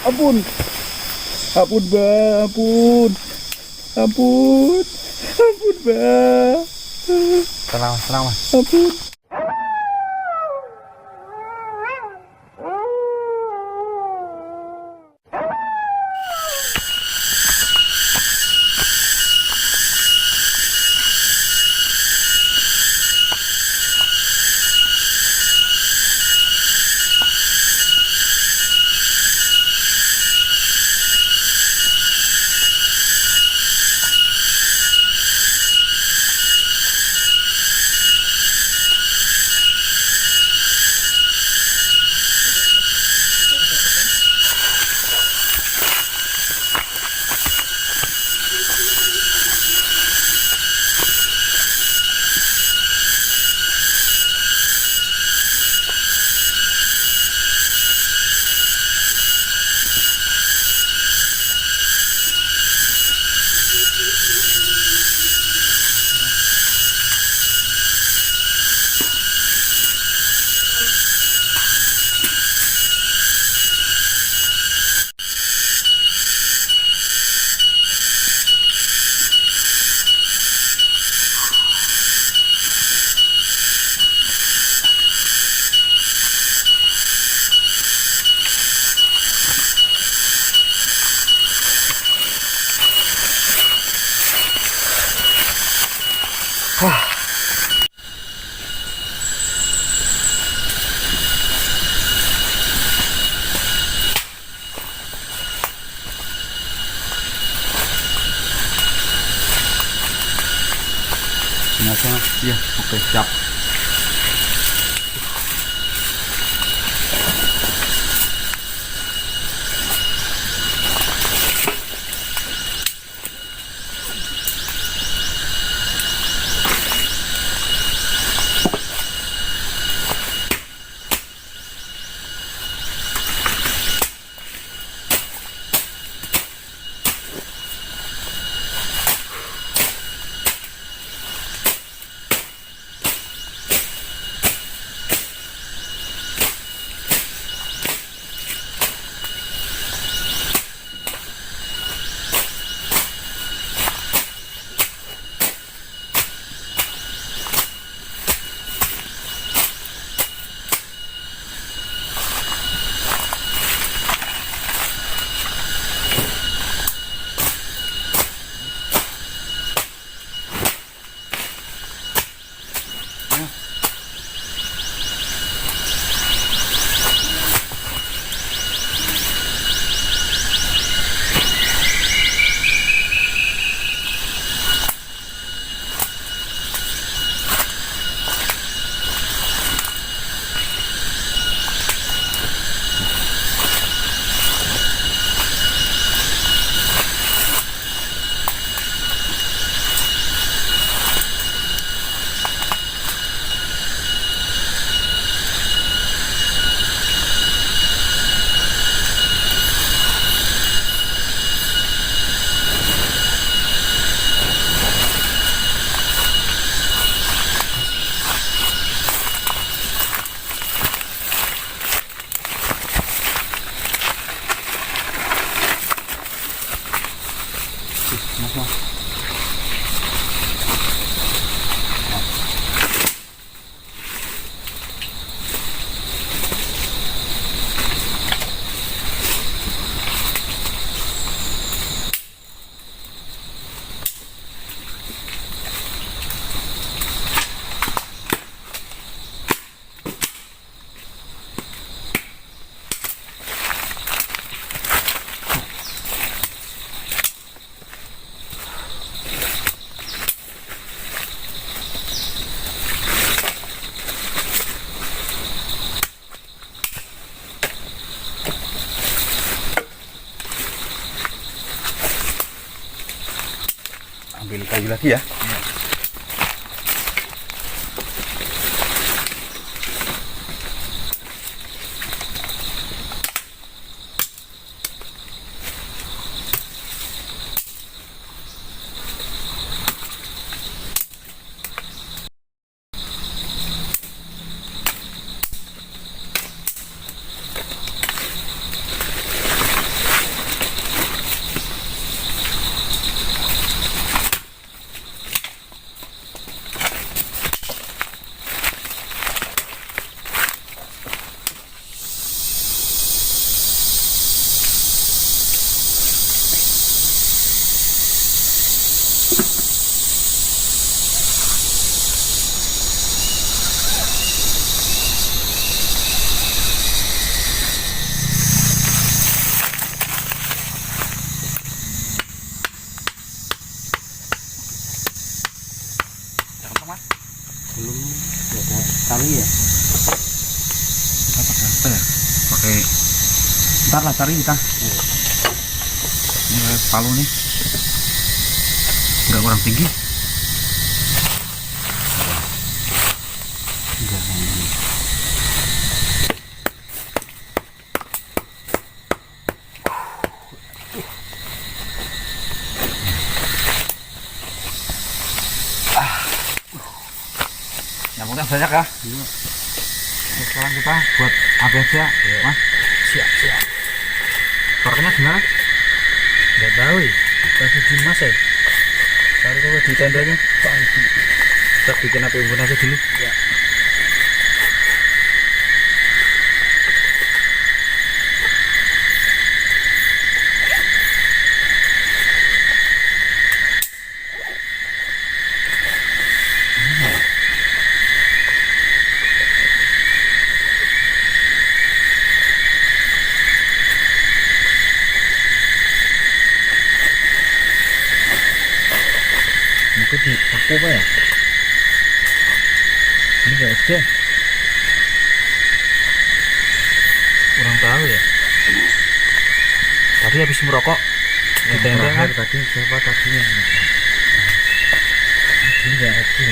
Ampun. Ampun, Mbak. Ampun. Ampun. Ampun, Mbak. Tenang, tenang Mas. Ampun. Iya, oke, siap. Ambil kayu lagi ya. pakai ntar lah cari kita. Ini kayak palu nih, nggak kurang tinggi. Enggak ini. Nyamuknya banyak ya. Iya. Sekarang kita buat apa aja, Mas? Siap. Tornya gimana? Nggak tahu ya. Kasih di Mas ya. Cari coba di tendanya. Kita bikin api unggun aja dulu. Ya. Mungkin di aku apa ya? Ini nggak ada. Kurang tahu ya. Tadi habis merokok di tenda kan? Tadi siapa tadinya? Ini nggak ada.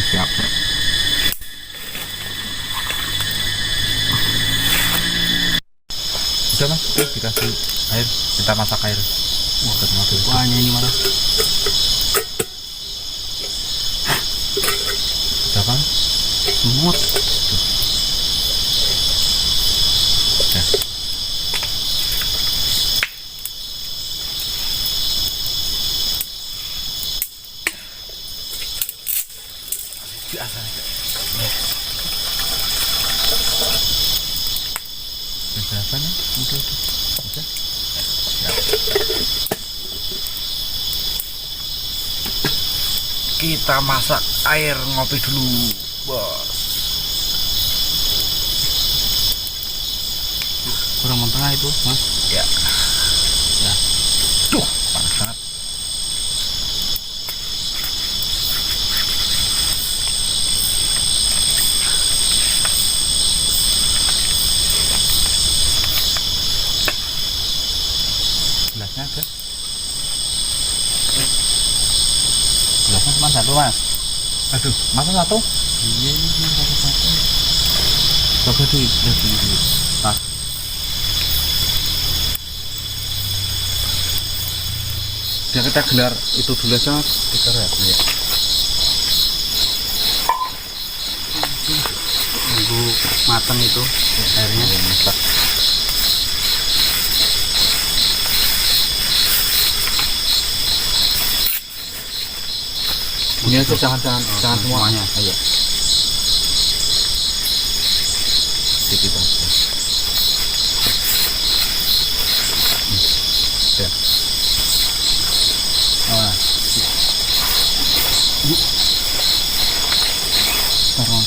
Siap. Udah Mas, dikasih air, kita masak air. Wah, ini malah. Udah Bang? Semut. Udah. Berapa nih? Udah. Kita masak air ngopi dulu, bos. Kurang mentah itu, Mas. Ya. Tuh, panas banget. Gelasnya ada. Gelasnya cuma satu Mas. Aduh, masa satu? Iya, ini satu. Coba di tas. Ya kita gelar itu dulu aja stiker ya. Iya. Nunggu matang itu airnya. Ya, masak. Ini aja jangan semuanya. Iya. Sedikit aja. Ya. Oh. Taruh.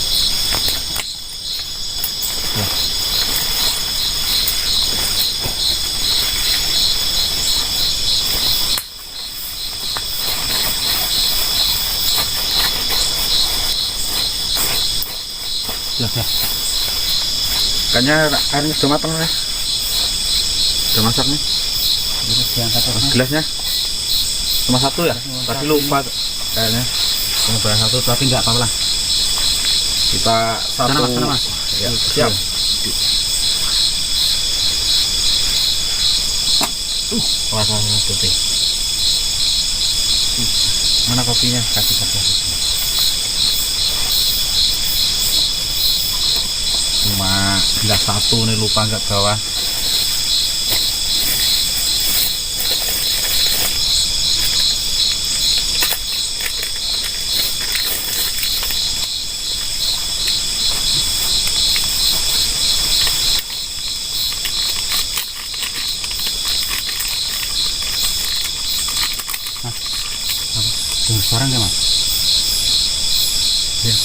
Ya. Sudah. Kayaknya airnya sudah matang ya. Sudah masak nih. Ini diangkat Terus terus. gelasnya cuma satu ya? Tadi lupa kayaknya. Cuma bayar satu tapi nggak apa-apa lah. Kita satu. Sana mas. Ya, siap. Wah, putih. Mana kopinya? Kasih satu. Cuma gelas satu nih, lupa nggak bawa. Dengar suara nggak mas? Ya.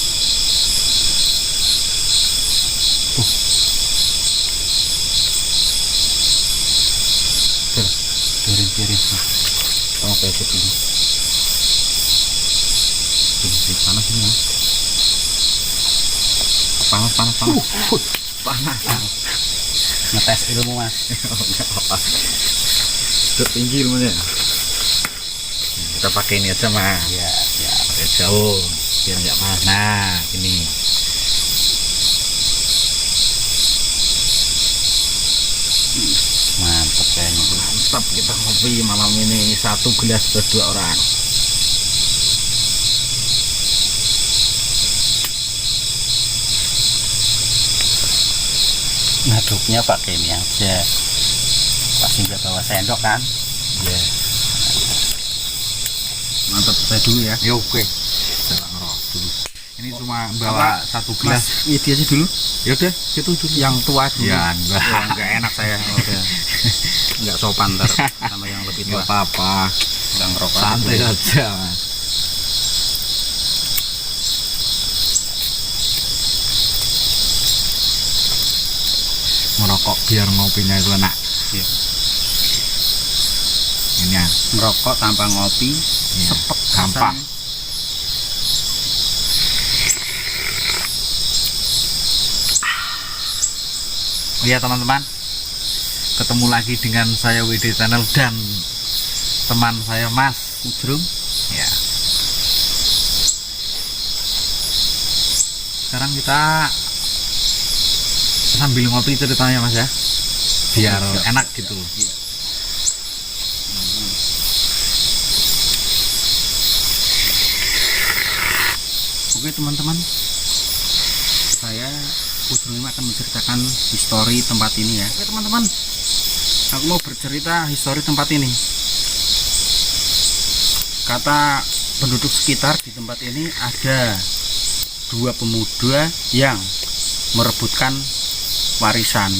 Biarin. Tolong kayak gitu ini. Ini panas ini mas. Panas. Panas. Ngetes ilmu mas. Nggak apa. Sudah tinggi ilmunya. Kita pakai ini aja mas. Ya. Pakai jauh biar nggak panas. Nah ini. Mantap kayaknya. Mantap kita ngopi malam ini, satu gelas buat 2 orang. Ngaduknya pakai ini aja. Pasti nggak bawa sendok kan? Ya. Mantap saya dulu ya. Ya oke. Kita ngerok dulu. Ini cuma bawa satu gelas. Mas, ini aja dulu. Ya udah, itu dulu. Yang tua dulu. Ya enggak Nggak enak saya. Nggak sopan ntar sama yang lebih tua. Enggak apa-apa. Nggak ngerokok. Santai dulu. aja, Mas. Merokok biar ngopinya itu enak. Iya. Ini ya, Ngerokok tanpa ngopi, sepet gampang. rasanya. Iya teman-teman, ketemu lagi dengan saya WD Channel dan teman saya Mas Udrum. ya. Sekarang kita sambil ngopi ceritanya Mas ya, biar Siap. enak gitu. Iya. Oke teman-teman, saya Udrum akan menceritakan histori tempat ini ya. Oke teman-teman, aku mau bercerita histori tempat ini. Kata penduduk sekitar di tempat ini ada 2 pemuda yang merebutkan warisan,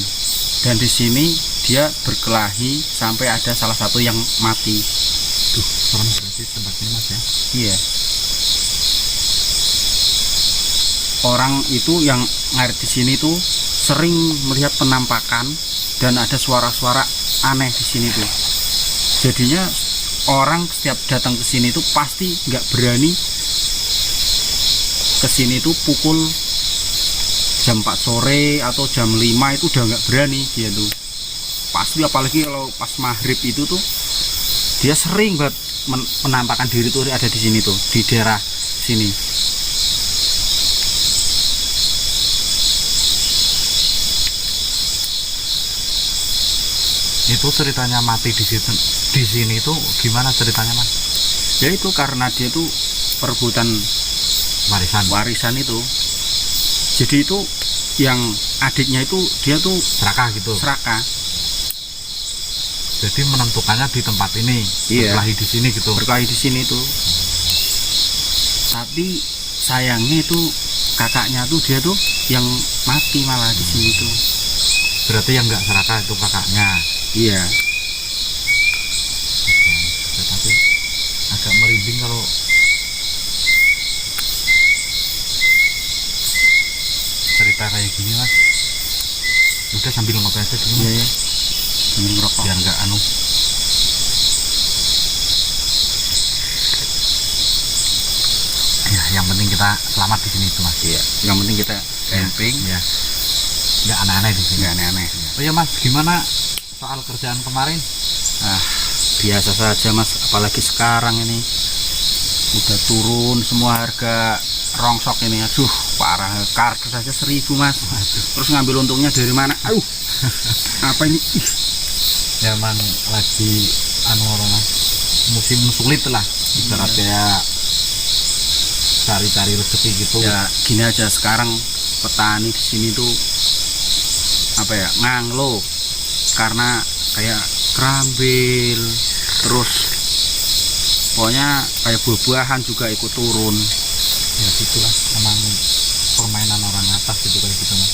dan di sini dia berkelahi sampai ada salah satu yang mati. Duh, serem berarti tempat ini Mas ya. Iya. Orang itu yang ngarit di sini tuh sering melihat penampakan dan ada suara-suara aneh di sini tuh. Jadinya orang setiap datang ke sini tuh pasti nggak berani ke sini tuh pukul jam 4 sore atau jam 5 itu udah nggak berani dia tuh. Pasti apalagi kalau pas maghrib itu tuh dia sering banget menampakkan diri tuh ada di sini tuh, di daerah sini. Itu ceritanya mati di situ, di sini tuh gimana ceritanya Mas? Ya itu karena dia tuh perebutan warisan itu. Jadi itu yang adiknya itu dia tuh Serakah gitu. serakah. Jadi menentukannya di tempat ini, Iya. berkelahi di sini gitu. Berkelahi di sini tuh. Tapi sayangnya itu kakaknya tuh dia tuh yang mati malah di sini tuh. Berarti yang nggak serakah itu kakaknya. Iya. Tapi agak merinding kalau cerita kayak gini Mas. Udah sambil ngopi aja dulu. Iya ya. Sambil ngerokok. Biar nggak anu. Ya. yang penting kita selamat di sini itu mas. Iya, yang penting kita camping, Ya. Nggak aneh-aneh di sini. nggak aneh-aneh. Oh ya mas, gimana soal kerjaan kemarin? Ah, biasa saja mas, apalagi sekarang ini udah turun semua harga rongsok ini, aduh parah, kardus saja 1.000 mas. Terus ngambil untungnya dari mana? Aduh, apa ini? Ih, Ya emang lagi mas, musim sulit lah, ibaratnya cari-cari rezeki gitu. ya gini aja sekarang petani di sini tuh apa ya, nganglo karena kayak kerambil, terus pokoknya kayak buah-buahan juga ikut turun. Ya gitulah, emang permainan orang atas gitu kayak gitu mas.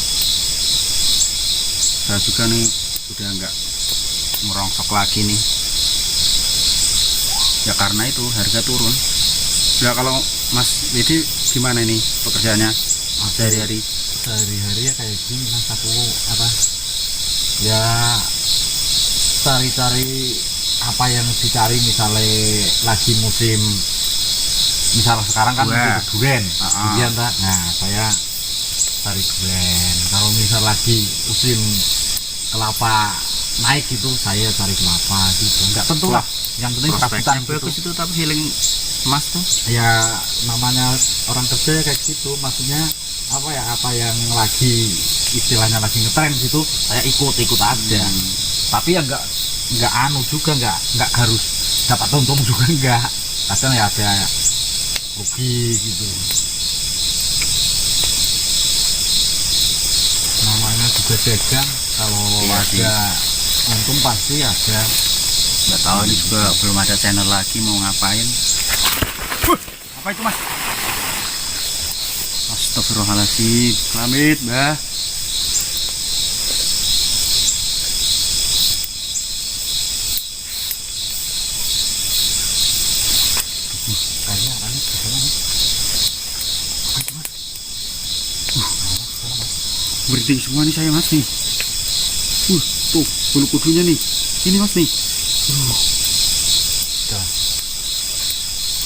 Saya juga nih udah nggak merongsok lagi nih, ya karena itu harga turun. Ya kalau Mas Widi gimana nih pekerjaannya sehari-hari? Sehari-hari ya kayak gini mas, aku apa ya cari-cari apa yang dicari, misalnya lagi musim, misal sekarang kan Buah. musim durian, Ah. durian tak? Nah saya cari durian. Kalau misal lagi musim kelapa naik gitu, saya cari kelapa gitu. Nggak tentu lah, yang penting Prospeknya serabutan gitu. bagus itu, tapi healing Mas tuh Ya namanya orang kerja ya kayak gitu, maksudnya apa ya, apa yang lagi istilahnya lagi ngetren gitu saya ikut aja. Tapi ya nggak anu juga, nggak harus dapat untung juga, nggak, kadang ya ada rugi gitu. Namanya juga dagang, kalau Iya sih. ada untung pasti ada. nggak tahu, ini juga belum ada channel lagi mau ngapain. Apa itu Mas? Astagfirullahaladzim, Klamit Mbah. Kayaknya orangnya di sana nih. Berhenti semua nih saya Mas nih. Tuh bulu kudunya nih. Ini Mas nih. Udah.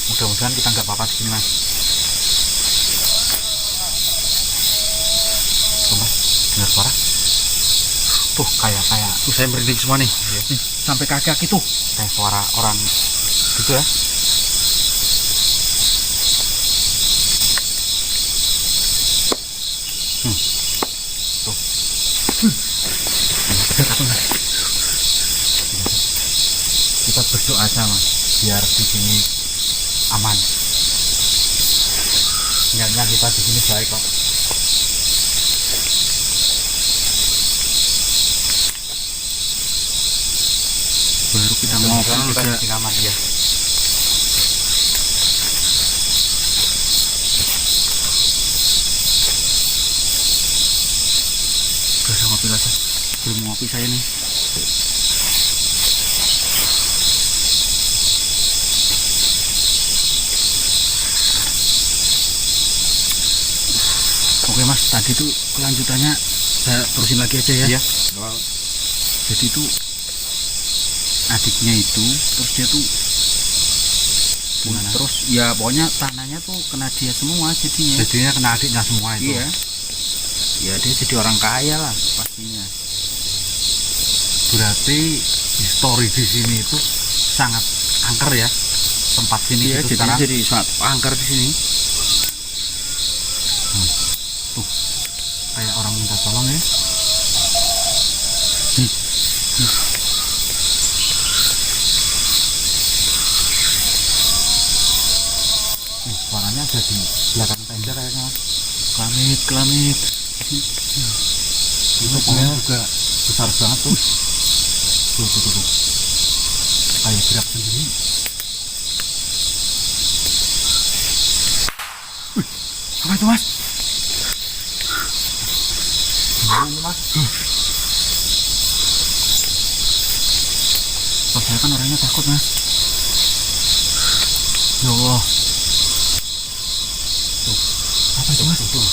Mudah-mudahan kita nggak apa-apa di sini mas. Tuh mas, dengar suara? Tuh kayak Saya berhenti semua nih. nih, sampai kaki itu kayak suara orang gitu ya. Tuh. Dekat apa mas? Kita berdoa aja mas, biar di sini aman. Niatnya kita di sini baik kok. Baru kita Mudah-mudahan ngobrol kita udah di sini aman ya. udah ngopi aja. Belum ngopi saya nih. Oke Mas, tadi tuh kelanjutannya saya terusin lagi aja ya. Iya. Jadi tuh adiknya itu, terus dia tuh Gimana? terus ya pokoknya tanahnya tuh kena dia semua jadinya. Jadinya kena adiknya semua itu. Iya. Ya dia jadi orang kaya lah pastinya. Berarti histori di sini itu sangat angker ya, tempat sini Iya, itu jadi sekarang. jadi sangat angker di sini. Kayak orang minta tolong ya. Nih, suaranya ada di belakang tenda kayaknya. Kelamit, kelamit. Itu pohon juga besar banget tuh. Tuh. Kayak gerak sendiri. Apa itu Mas? Gimana mas? Kalau saya kan orangnya takut Mas. Ya Allah. Apa itu Mas? Tuh.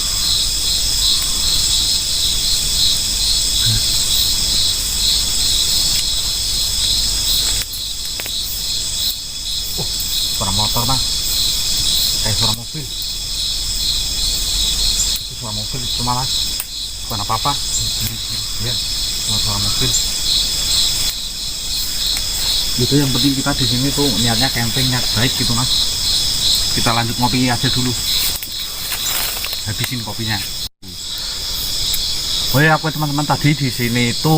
Suara motor mas, kayak suara mobil. suara mobil itu malah bukan apa-apa. Ya, cuma suara mobil. Itu yang penting kita di sini tuh niatnya camping, niat baik gitu mas. Kita lanjut ngopi aja dulu. Habisin kopinya. Oh ya, aku teman-teman tadi di sini itu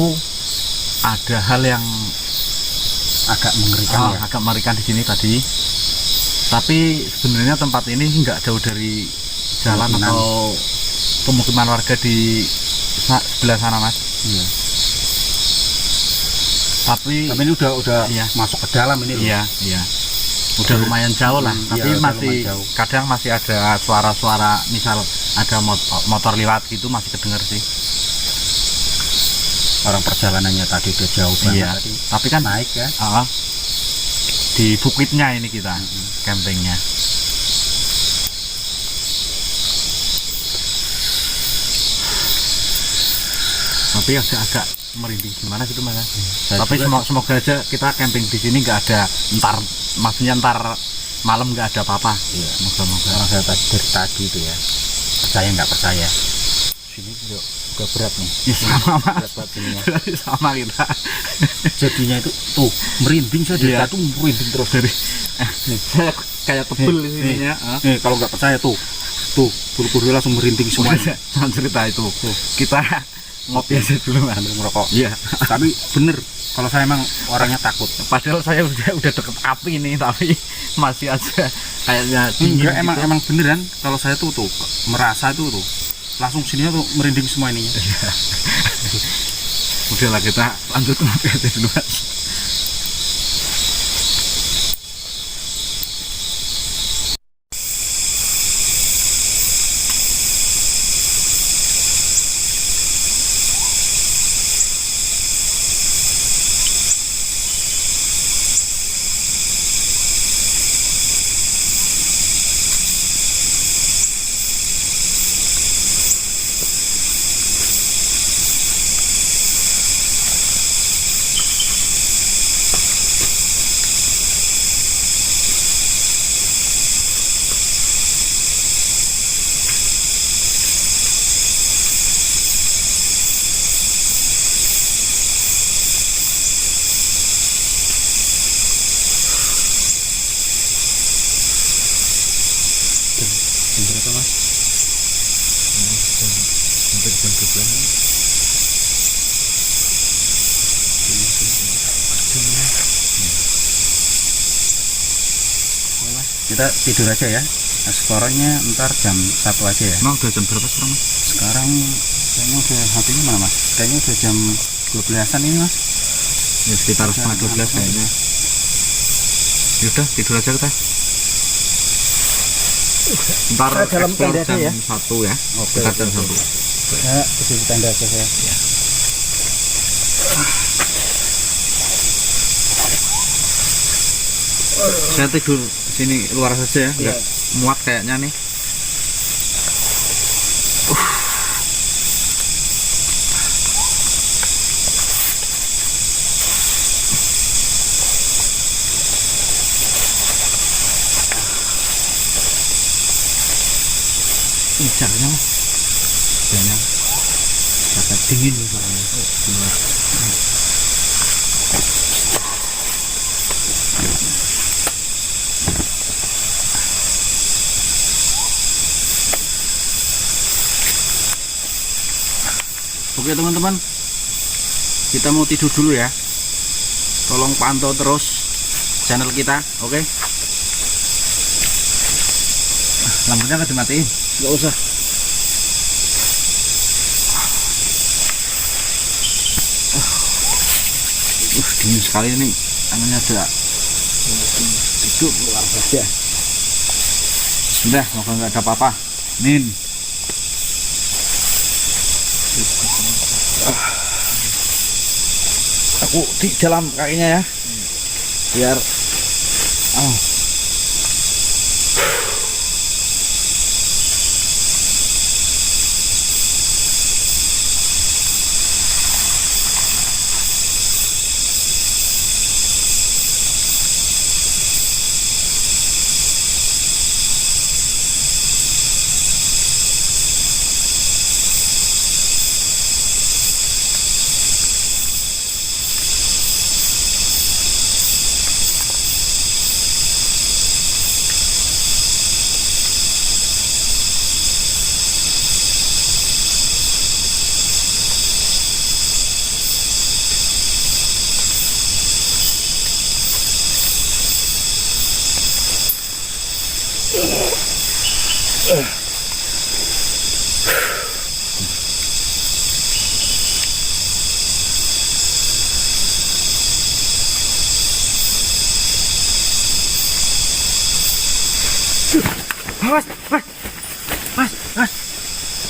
ada hal yang Agak mengerikan ya. agak mengerikan di sini tadi. Tapi sebenarnya tempat ini nggak jauh dari jalan Pemukiman. atau pemukiman warga di sebelah sana mas. Iya. Tapi Tapi ini udah Iya. masuk ke dalam ini loh. iya, iya. Udah lumayan jauh lah, Iya, tapi udah masih lumayan jauh. kadang masih ada suara-suara, misal ada motor lewat gitu masih kedenger sih. Orang perjalanannya tadi udah jauh banget Iya. tadi. Tapi kan Naik ya. di bukitnya ini kita campingnya. Tapi agak merinding gimana gitu mas. Tapi semoga aja kita camping di sini nggak ada maksudnya ntar malam nggak ada apa-apa. Iya. Moga-moga. Orang saya dari tadi itu ya. Percaya nggak percaya. Sini udah berat nih. Ya, sama mas. Berat banget sininya. Sama kita. Jadinya itu tuh merinding saya dari Iya. tadi tuh merinding terus. Dari saya kayak tebel di sininya. Kalau nggak percaya tuh bulu-bulu langsung merinding semua. Jangan cerita itu. Kita ngopi aja dulu mas. Sambil ngerokok. Iya. Tapi bener kalau saya emang orangnya takut. Padahal saya udah deket api nih, tapi masih aja kayaknya dingin. Enggak, gitu. emang beneran kalau saya tuh merasa itu tuh langsung sininya tuh merinding semua ininya. Udahlah kita lanjut ngopi aja dulu mas. Jam berapa mas? Hampir jam 12. Kita tidur aja ya. Skornya ntar jam 1 aja ya. Emang udah jam berapa sekarang mas? Sekarang kayaknya udah HP-nya mana mas? Kayaknya udah jam 12-an ini mas. Ya sekitar setengah 12 kayaknya. Yaudah tidur aja kita. Ntar Dalam explore tenda aja jam ya? 1 ya. Oke, Kita oke, jam oke. 1. Ya, tidur di tenda aja saya. Saya tidur sini luar saja ya, nggak muat kayaknya nih. Ini caranya mas, caranya agak dingin nih soalnya. Di luar. Oke teman-teman, kita mau tidur dulu ya. Tolong pantau terus channel kita, oke? Lampunya nggak dimatiin? Nggak usah. Dingin sekali ini, tangannya ada itu luar biasa. Sudah, semoga nggak ada apa-apa. Min. Aku di dalam kakinya ya, biar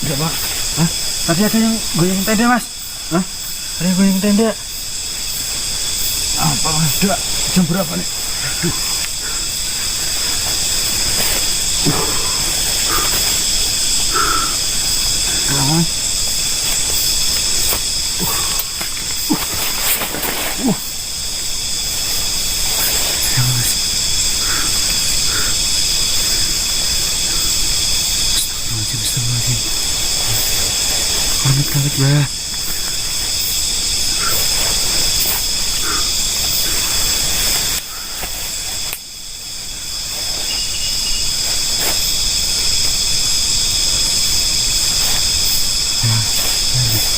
Enggak, Pak. Hah? Tadi ada yang goyang tenda, Mas. Hah? Ada yang goyang tenda. Apa ada? Jam berapa nih? Aduh. Mas. Ya, Mas. Astagfirullahaladzim. Amit-amit, Bah.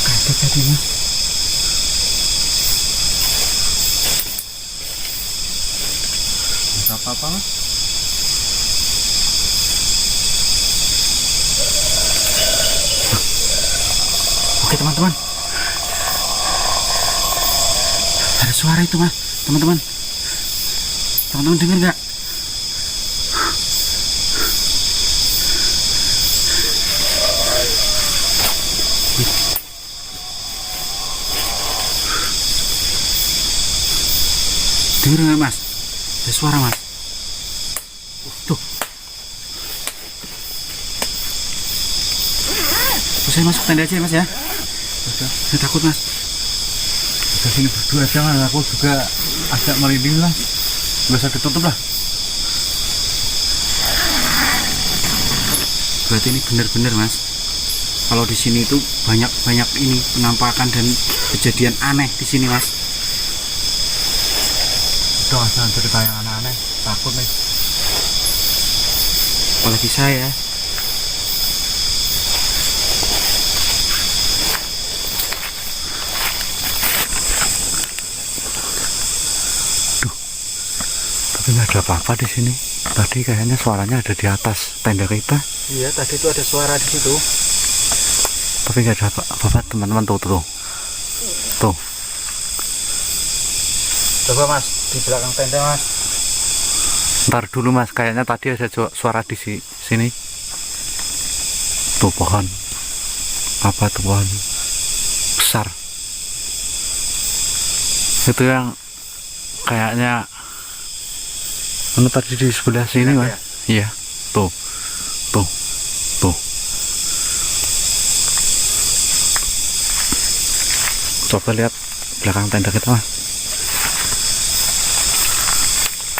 Kaget tadi, Mas. Enggak apa-apa, Mas. Oke, teman-teman. Ada suara itu, Mas. Teman-teman. Teman-teman dengar nggak? Dengar nggak, Mas? Ada suara, Mas. Tuh. Saya masuk tenda aja, Mas, ya. Saya takut, Mas. Udah sini berdua aja, Mas. Aku juga agak merinding lah. Nggak usah ditutup lah. Berarti ini benar-benar, Mas. Kalau di sini itu banyak ini penampakan dan kejadian aneh di sini, Mas. Itu asal cerita yang aneh-aneh, takut nih. Apalagi saya. Tapi nggak ada apa-apa di sini. Tadi kayaknya suaranya ada di atas tenda kita. Iya, tadi itu ada suara di situ. Tapi nggak ada apa-apa, teman-teman. Tuh. Coba, Mas, di belakang tenda, Mas. Ntar dulu, Mas. Kayaknya tadi ada suara di sini. Tuh pohon. Apa tuh pohon besar? Itu yang kayaknya mana tadi di sebelah sini, Mas? Ya? Iya. Tuh. Coba lihat belakang tenda kita, Mas.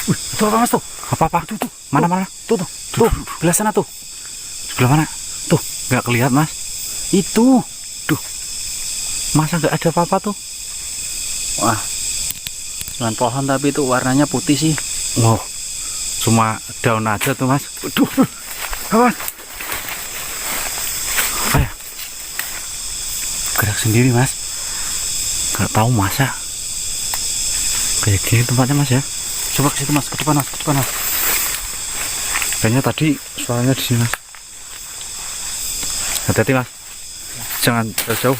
Wih, itu apa, Mas, tuh? Apa? Tuh. Mana? Tuh. Sebelah sana tuh. Sebelah mana? Tuh, nggak kelihatan, Mas. Itu. Duh. Masa nggak ada apa-apa tuh? Wah. Cuman pohon tapi itu warnanya putih sih. Wow. Cuma daun aja tuh, Mas. Waduh. Apa? Apa ya? Gerak sendiri, Mas. Gak tahu masa kayak gini tempatnya, Mas, ya. Coba ke situ, Mas, ke depan, Mas. Kayaknya tadi suaranya di sini, Mas. Hati-hati, Mas. Jangan jauh.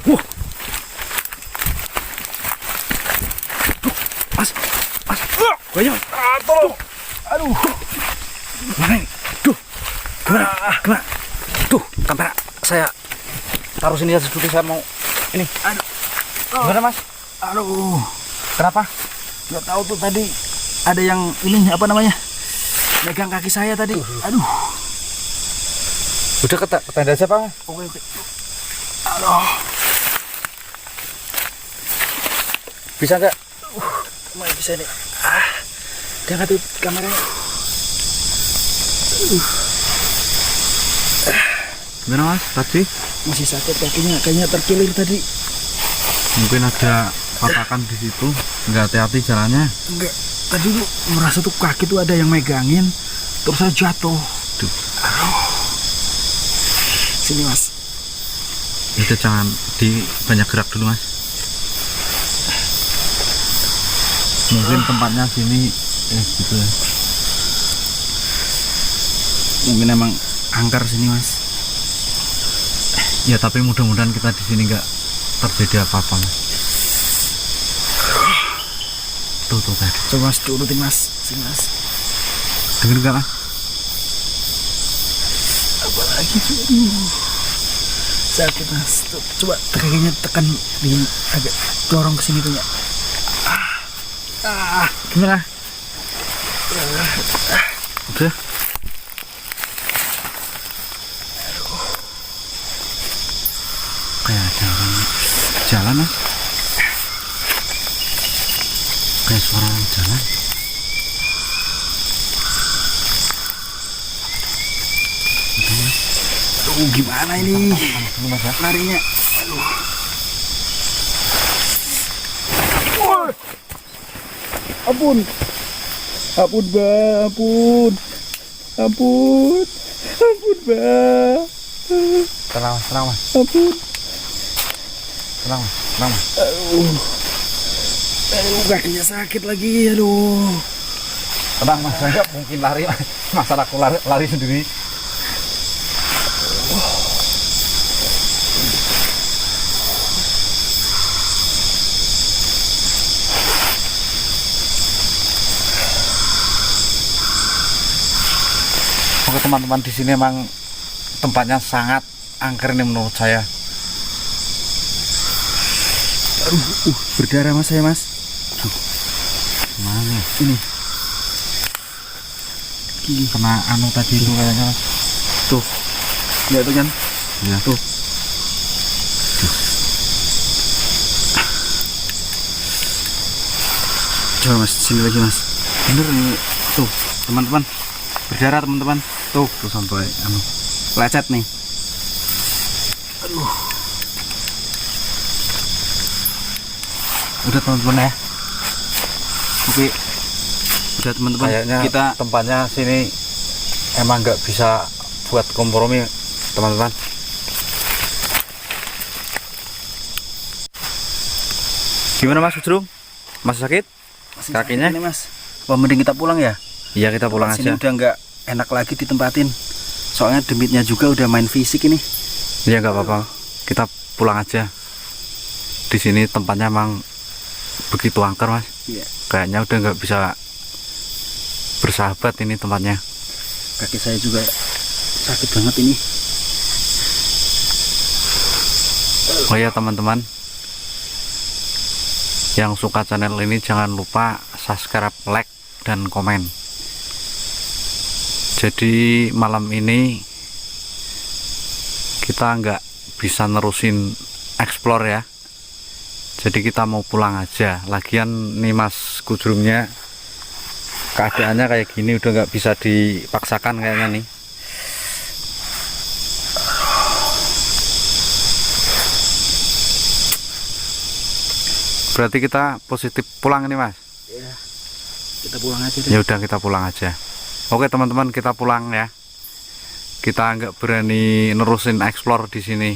Wah. Mas. Banyak. Tolong. Aduh. Mana ini? Gimana? Tuh, kamera saya taruh sini aja dulu, saya mau ini. Aduh. Gimana, Mas? Aduh. Kenapa? Nggak tahu tuh tadi ada yang ini apa namanya? Megang kaki saya tadi. Aduh. Udah ke tenda aja, Pak. Oke. Aduh. Bisa nggak? Mulai bisa nih. Jangan tuh kameranya. Gimana, Mas? Tadi Masih sakit kakinya, kayaknya terkilir tadi. mungkin ada patakan di situ. Nggak hati-hati jalannya. Enggak. Tadi tuh merasa tuh kaki tuh ada yang megangin, terus saya jatuh. Duh. Aduh. Sini, Mas. Itu jangan banyak gerak dulu, Mas. Mungkin tempatnya sini gitu ya. Mungkin emang angker sini, Mas. Ya tapi mudah-mudahan kita di sini nggak terjadi apa-apa, Mas. Tuh tadi. Coba Mas turutin, Mas. Sini, Mas. Dengar nggak, Mas? Apa lagi tuh? Sakit mas. Tuh, coba kakinya tekan di agak dorong ke sini tuh ya. Gimana? Udah. Kayak ada orang jalan mas. Kayak suara orang jalan. Aduh, gimana ini? Larinya. Aduh. Ampun. Ampun, Mbak. Ampun. Ampun. Ampun, Mbak. Tenang mas. Ampun. Tenang mas. Aduh. Aduh, kakinya sakit lagi. Aduh. Tenang mas, saya mungkin lari mas. Masa aku lari sendiri. Oke teman-teman, di sini emang tempatnya sangat angker nih menurut saya. Aduh, berdarah mas saya mas. Mana? Ini Kena anu tadi itu kayaknya mas. tuh, lihat tuh kan? Ya. Tuh. Coba mas, sini lagi mas. Bener nih, tuh teman-teman, berdarah teman-teman. Tuh sampai anu lecet nih. Aduh. Udah teman-teman ya. Oke. Udah teman-teman. Kayaknya Kita tempatnya sini emang nggak bisa buat kompromi teman-teman. gimana Mas Ujrung? Masih sakit? Kakinya? Ini mas, apa mending kita pulang ya? Iya kita pulang Sini aja. udah nggak enak lagi ditempatin. Soalnya demitnya juga udah main fisik ini. Iya nggak apa-apa. Kita pulang aja. Di sini tempatnya emang begitu angker mas. Iya. Kayaknya udah nggak bisa bersahabat ini tempatnya. Kaki saya juga sakit banget ini. Oh ya teman-teman, yang suka channel ini jangan lupa subscribe, like, dan komen. Jadi malam ini kita nggak bisa nerusin explore ya. Jadi kita mau pulang aja. Lagian nih Mas Kujrungnya keadaannya kayak gini udah nggak bisa dipaksakan kayaknya nih. Berarti kita positif pulang nih Mas. Ya, kita pulang aja deh. Ya udah kita pulang aja. Oke teman-teman, kita pulang ya. Kita nggak berani nerusin explore di sini.